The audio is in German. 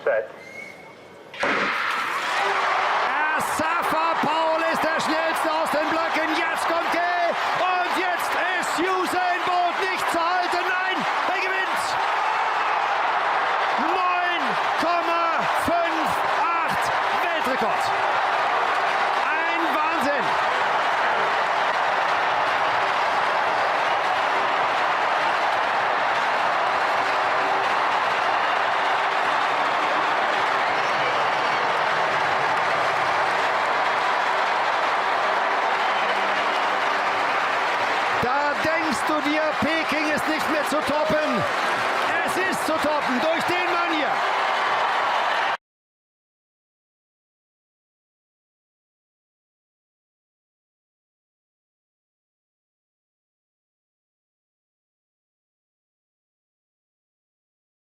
set. Safa Paul ist der schnellste aus den Blöcken. Jetzt kommt Gay und jetzt ist USAIN Bolt nicht zu halten. Nein, er gewinnt. 9,58 Weltrekord. Ein Wahnsinn. Da denkst du dir, Peking ist nicht mehr zu toppen. Es ist zu toppen durch